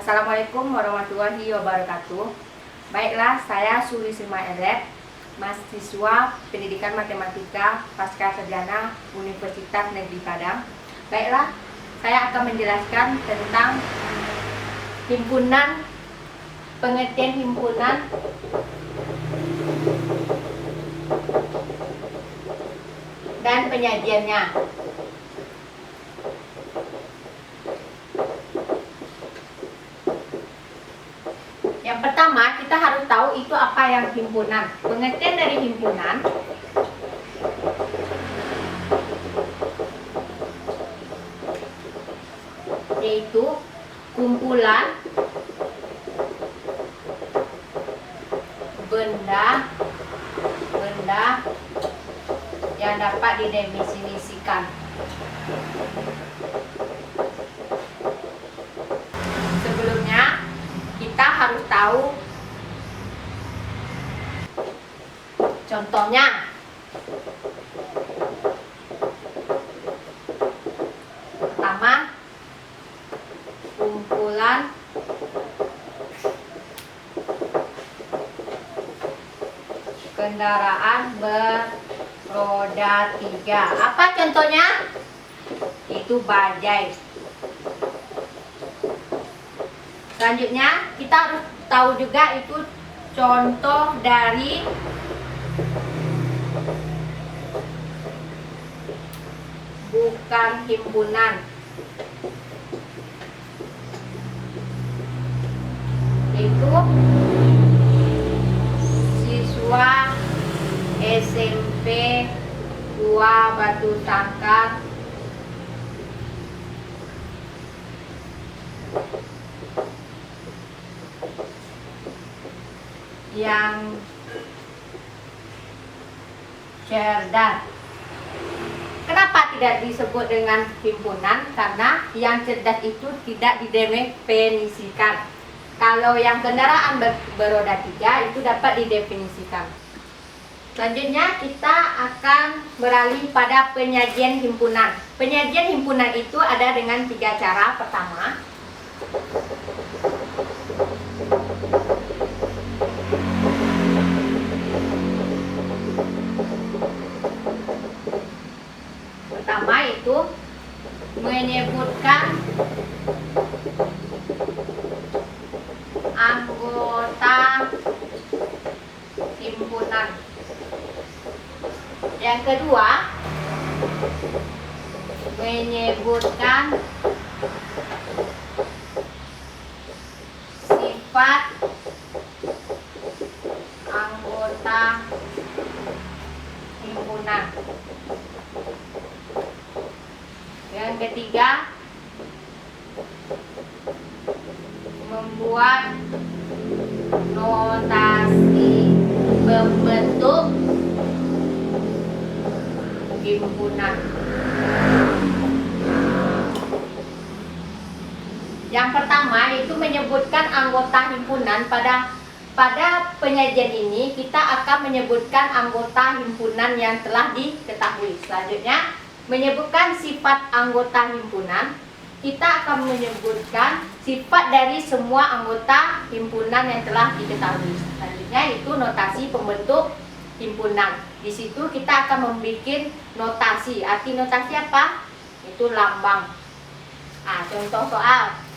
Assalamualaikum warahmatullahi wabarakatuh. Baiklah, saya Suri Sirma Eret, mahasiswa Pendidikan Matematika Pasca Sarjana Universitas Negeri Padang. Baiklah, saya akan menjelaskan tentang himpunan, pengertian himpunan, dan penyajiannya. Yang pertama, kita harus tahu itu apa yang himpunan. Pengertian dari himpunan yaitu kumpulan benda yang dapat didefinisikan. Sebelumnya kita harus tahu contohnya. Pertama, kumpulan kendaraan beroda 3. Apa contohnya? Itu bajai. Selanjutnya kita harus tahu juga itu contoh dari bukan himpunan, yaitu siswa SMP 2 Batu Sangkar yang cerdas. Kenapa tidak disebut dengan himpunan? Karena yang cerdas itu tidak didefinisikan. Kalau yang kendaraan beroda 3 itu dapat didefinisikan. Selanjutnya kita akan beralih pada penyajian himpunan. Penyajian himpunan itu ada dengan 3 cara. Pertama, itu menyebutkan anggota himpunan. Yang kedua, menyebutkan sifat anggota himpunan. Yang ketiga, membuat notasi pembentuk himpunan. Yang pertama itu menyebutkan anggota himpunan. Pada penyajian ini kita akan menyebutkan anggota himpunan yang telah diketahui. Selanjutnya, menyebutkan sifat anggota himpunan. Kita akan menyebutkan sifat dari semua anggota himpunan yang telah diketahui. Selanjutnya itu notasi pembentuk himpunan. Di situ kita akan membuat notasi. Arti notasi apa? Itu lambang. Contoh soal.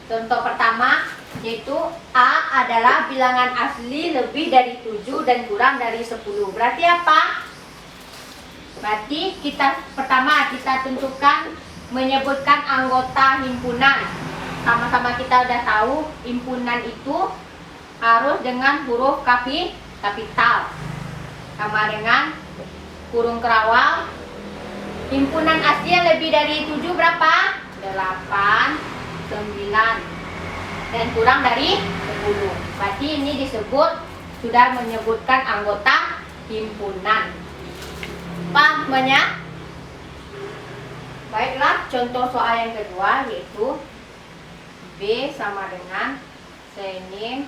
Contoh pertama yaitu A adalah bilangan asli lebih dari 7 dan kurang dari 10. Berarti apa? Berarti pertama kita tentukan menyebutkan anggota himpunan. Sama-sama kita udah tahu himpunan itu harus dengan huruf kapital. Sama dengan kurung kerawal. Himpunan asli yang lebih dari 7 berapa? 8, 9, dan kurang dari 10. Berarti ini disebut sudah menyebutkan anggota himpunan. Paham semuanya? Baiklah, contoh soal yang kedua yaitu B sama dengan Senin,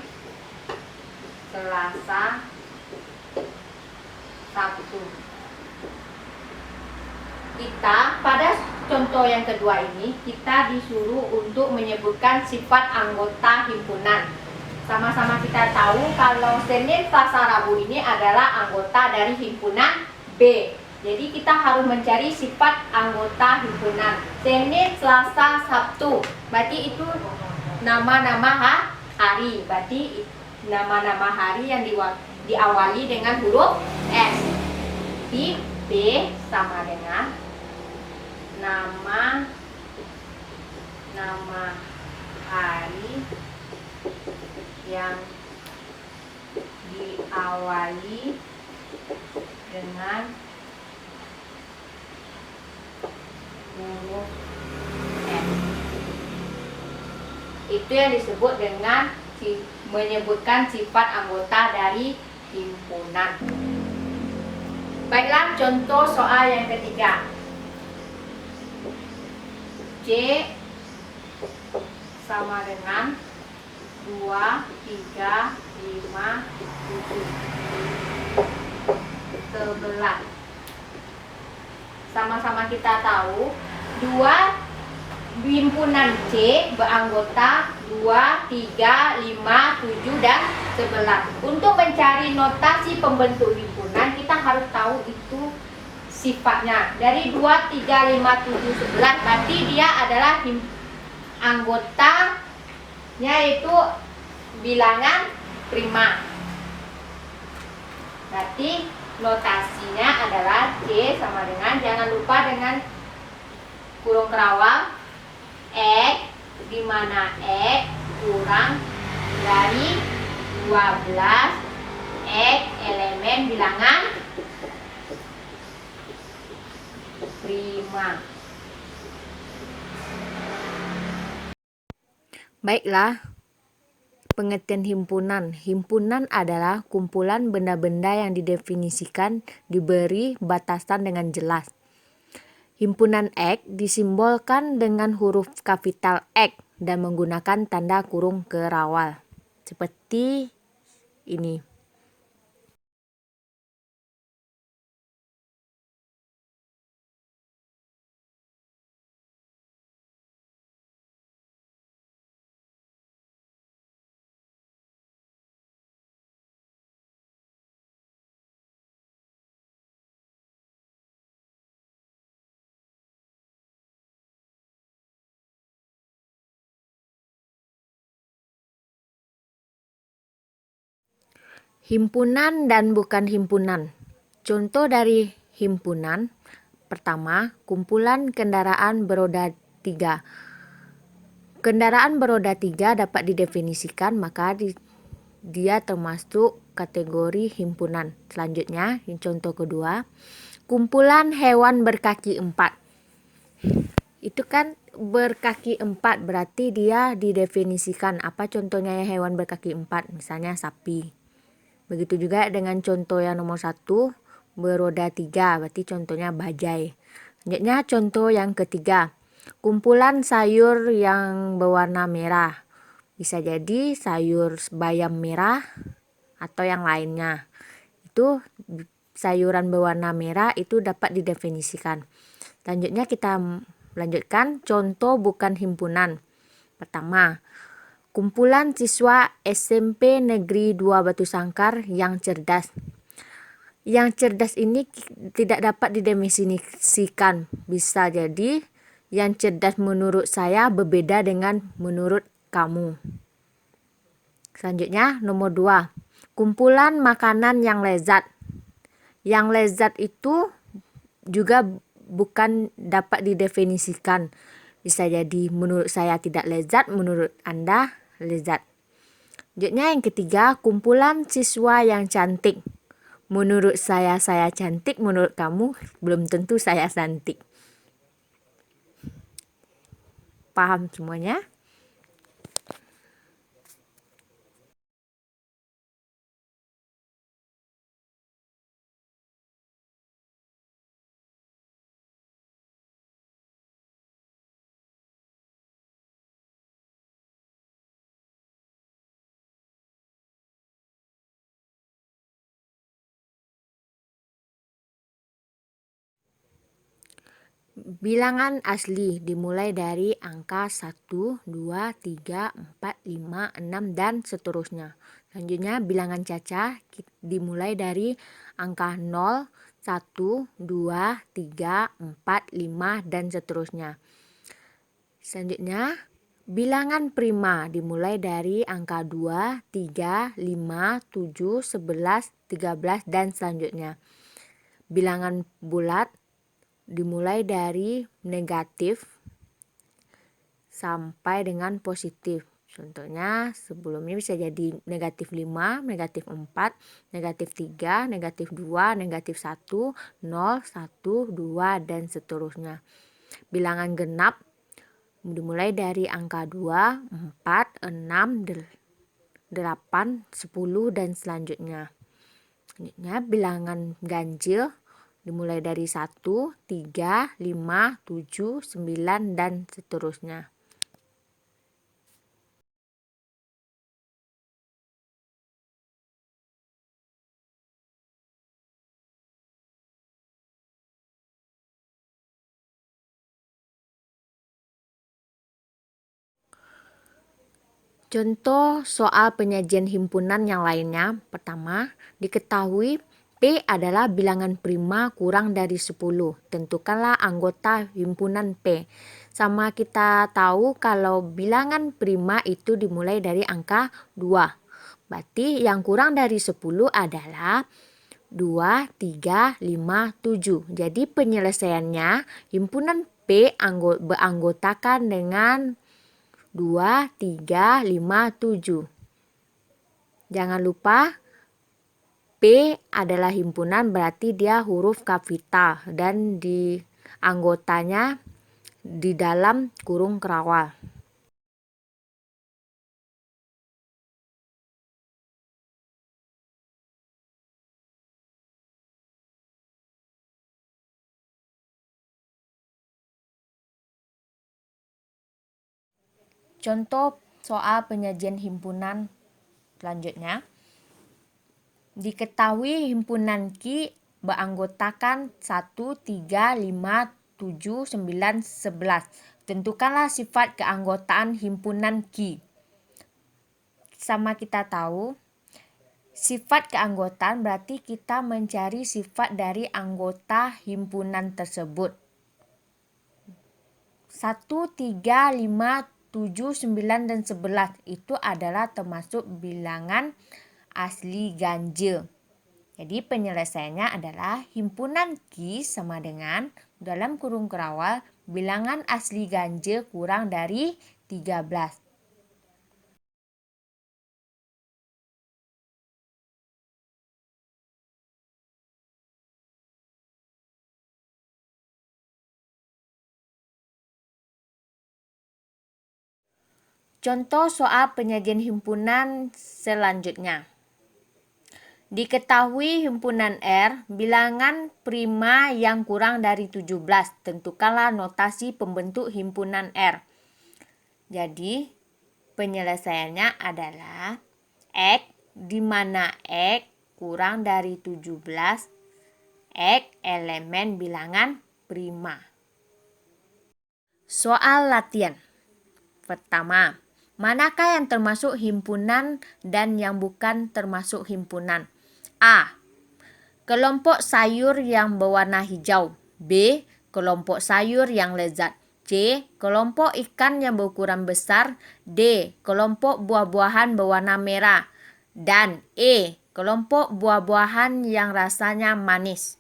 Selasa, Sabtu. Kita pada contoh yang kedua ini kita disuruh untuk menyebutkan sifat anggota himpunan. Sama-sama kita tahu kalau Senin, Selasa, Rabu ini adalah anggota dari himpunan B. Jadi kita harus mencari sifat anggota himpunan. Senin, Selasa, Sabtu. Berarti itu nama-nama hari. Berarti nama-nama hari yang diawali dengan huruf S. Di B sama dengan nama hari yang diawali dengan huruf S. Itu yang disebut dengan menyebutkan sifat anggota dari himpunan. Baiklah, contoh soal yang ketiga. J sama dengan 2, 3, 5, 7. 11. Sama-sama kita tahu 2 himpunan C beranggota 2, 3, 5, 7, dan 11. Untuk mencari notasi pembentuk himpunan kita harus tahu itu sifatnya. Dari 2, 3, 5, 7, 11 berarti dia adalah anggotanya itu bilangan prima. Berarti notasinya adalah C sama dengan, jangan lupa dengan kurung kerawal X, di mana X kurang dari 12, X elemen bilangan prima. Baiklah, pengertian himpunan. Himpunan adalah kumpulan benda-benda yang didefinisikan diberi batasan dengan jelas. Himpunan X disimbolkan dengan huruf kapital X dan menggunakan tanda kurung kerawal. Seperti ini. Himpunan dan bukan himpunan. Contoh dari himpunan. Pertama, kumpulan kendaraan beroda 3. Kendaraan beroda 3 dapat didefinisikan, maka dia termasuk kategori himpunan. Selanjutnya, contoh kedua, kumpulan hewan berkaki 4. Itu kan berkaki 4, berarti dia didefinisikan. Apa contohnya ya hewan berkaki 4? Misalnya sapi. Begitu juga dengan contoh yang nomor 1, beroda 3, berarti contohnya bajai. Selanjutnya contoh yang ketiga, kumpulan sayur yang berwarna merah. Bisa jadi sayur bayam merah atau yang lainnya. Itu sayuran berwarna merah itu dapat didefinisikan. Selanjutnya kita lanjutkan contoh bukan himpunan. Pertama, kumpulan siswa SMP Negeri 2 Batu Sangkar yang cerdas. Yang cerdas ini tidak dapat didefinisikan. Bisa jadi yang cerdas menurut saya berbeda dengan menurut kamu. Selanjutnya nomor 2. Kumpulan makanan yang lezat. Yang lezat itu juga bukan dapat didefinisikan. Bisa jadi menurut saya tidak lezat, menurut Anda lezat. Selanjutnya yang ketiga, kumpulan siswa yang cantik. Menurut saya cantik, menurut kamu belum tentu saya cantik. Paham semuanya? Bilangan asli dimulai dari angka 1, 2, 3, 4, 5, 6, dan seterusnya. Selanjutnya bilangan cacah dimulai dari angka 0, 1, 2, 3, 4, 5, dan seterusnya. Selanjutnya bilangan prima dimulai dari angka 2, 3, 5, 7, 11, 13, dan selanjutnya. Bilangan bulat dimulai dari negatif sampai dengan positif. Contohnya sebelumnya bisa jadi negatif 5, negatif 4, negatif 3, negatif 2, negatif 1, 0, 1, 2, dan seterusnya. Bilangan genap dimulai dari angka 2, 4, 6, 8, 10, dan selanjutnya. Selanjutnya bilangan ganjil dimulai dari 1, 3, 5, 7, 9, dan seterusnya. Contoh soal penyajian himpunan yang lainnya. Pertama, diketahui P adalah bilangan prima kurang dari 10. Tentukanlah anggota himpunan P. Sama kita tahu kalau bilangan prima itu dimulai dari angka 2. Berarti yang kurang dari 10 adalah 2, 3, 5, 7. Jadi penyelesaiannya himpunan P beranggotakan dengan 2, 3, 5, 7. Jangan lupa P adalah himpunan, berarti dia huruf kapital dan di anggotanya di dalam kurung kerawal. Contoh soal penyajian himpunan selanjutnya. Diketahui himpunan Q beranggotakan 1, 3, 5, 7, 9, 11. Tentukanlah sifat keanggotaan himpunan Q. Sama kita tahu, sifat keanggotaan berarti kita mencari sifat dari anggota himpunan tersebut. 1, 3, 5, 7, 9, dan 11 itu adalah termasuk bilangan asli ganjil. Jadi penyelesaiannya adalah himpunan Q sama dengan dalam kurung kerawal bilangan asli ganjil kurang dari 13. Contoh soal penyajian himpunan selanjutnya. Diketahui himpunan R bilangan prima yang kurang dari 17. Tentukanlah notasi pembentuk himpunan R. Jadi penyelesaiannya adalah X di mana X kurang dari 17. X elemen bilangan prima. Soal latihan. Pertama, manakah yang termasuk himpunan dan yang bukan termasuk himpunan? A. Kelompok sayur yang berwarna hijau. B. Kelompok sayur yang lezat. C. Kelompok ikan yang berukuran besar. D. Kelompok buah-buahan berwarna merah. Dan E. Kelompok buah-buahan yang rasanya manis.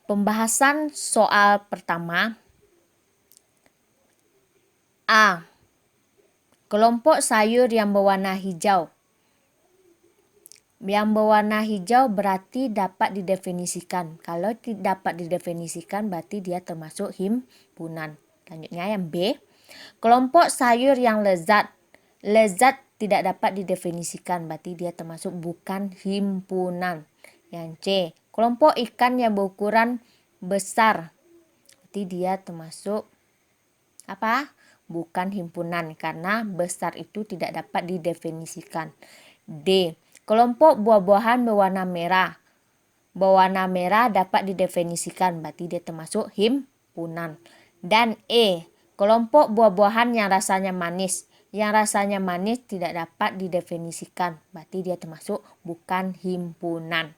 Pembahasan soal pertama. A. Kelompok sayur yang berwarna hijau. Yang berwarna hijau berarti dapat didefinisikan. Kalau tidak dapat didefinisikan berarti dia termasuk himpunan. Selanjutnya yang B. Kelompok sayur yang lezat. Lezat tidak dapat didefinisikan berarti dia termasuk bukan himpunan. Yang C. Kelompok ikan yang berukuran besar. Berarti dia termasuk apa? Bukan himpunan karena besar itu tidak dapat didefinisikan. D. Kelompok buah-buahan berwarna merah. Berwarna merah dapat didefinisikan berarti dia termasuk himpunan. Dan E. Kelompok buah-buahan yang rasanya manis. Yang rasanya manis tidak dapat didefinisikan berarti dia termasuk bukan himpunan.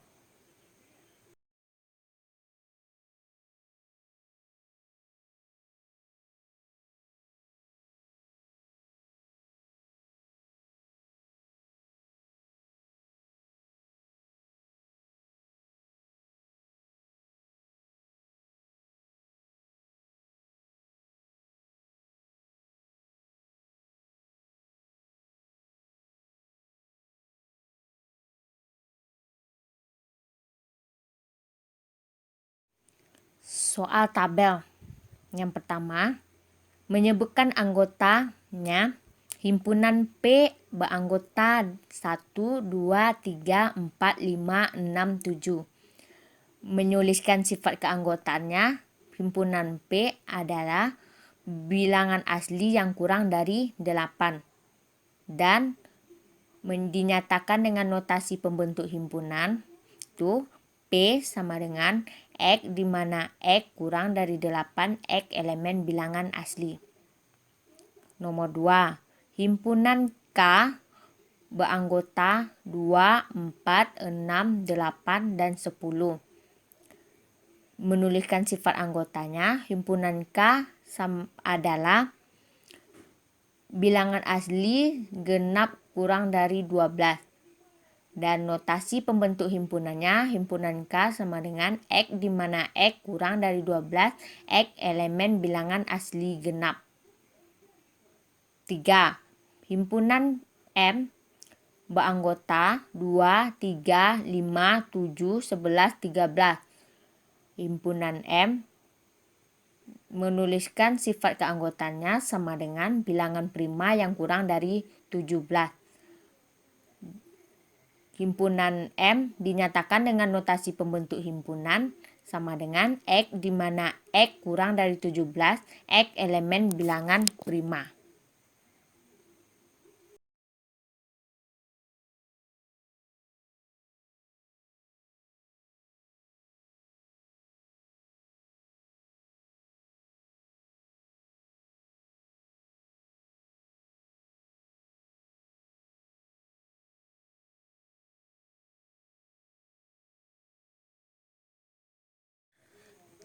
Soal tabel. Yang pertama, menyebutkan anggotanya. Himpunan P beranggota 1, 2, 3, 4, 5, 6, 7. Menuliskan sifat keanggotaannya. Himpunan P adalah bilangan asli yang kurang dari 8. Dan dinyatakan dengan notasi pembentuk himpunan. Itu P sama dengan X di mana X kurang dari 8 X elemen bilangan asli. Nomor 2. Himpunan K beranggota 2, 4, 6, 8, dan 10. Menuliskan sifat anggotanya. Himpunan K adalah bilangan asli genap kurang dari 12. Dan notasi pembentuk himpunannya, himpunan K sama dengan X di mana X kurang dari 12, X elemen bilangan asli genap. 3. Himpunan M beranggota 2, 3, 5, 7, 11, 13. Himpunan M menuliskan sifat keanggotaannya sama dengan bilangan prima yang kurang dari 17. Himpunan M dinyatakan dengan notasi pembentuk himpunan sama dengan X di mana X kurang dari 17, X elemen bilangan prima.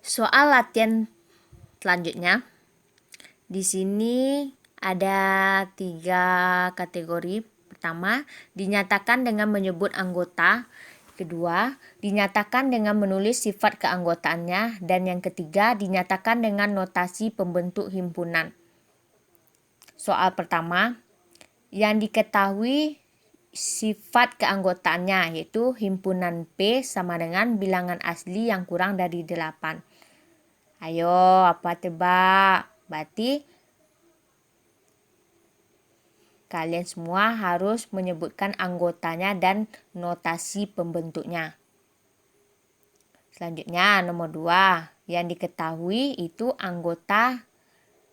Soal latihan selanjutnya. Di sini ada 3 kategori. Pertama, dinyatakan dengan menyebut anggota. Kedua, dinyatakan dengan menulis sifat keanggotaannya. Dan yang ketiga, dinyatakan dengan notasi pembentuk himpunan. Soal pertama, yang diketahui sifat keanggotaannya yaitu himpunan P sama dengan bilangan asli yang kurang dari 8. Ayo, apa tebak? Berarti kalian semua harus menyebutkan anggotanya dan notasi pembentuknya. Selanjutnya, nomor 2. Yang diketahui itu anggota,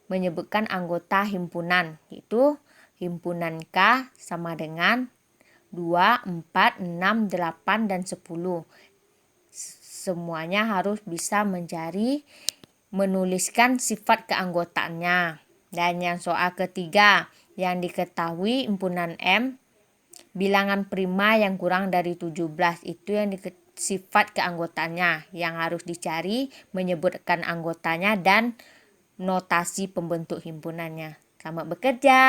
menyebutkan anggota himpunan. Yaitu himpunan K sama dengan 2, 4, 6, 8, dan 10. Semuanya harus bisa menuliskan sifat keanggotaannya. Dan yang soal ketiga, yang diketahui himpunan M bilangan prima yang kurang dari 17, itu yang sifat keanggotaannya yang harus dicari, menyebutkan anggotanya dan notasi pembentuk himpunannya. Selamat bekerja.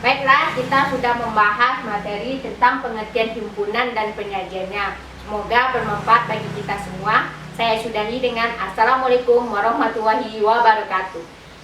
Baiklah, kita sudah membahas materi tentang pengertian himpunan dan penyajiannya. Semoga bermanfaat bagi kita semua. Saya sudahi dengan Assalamualaikum warahmatullahi wabarakatuh.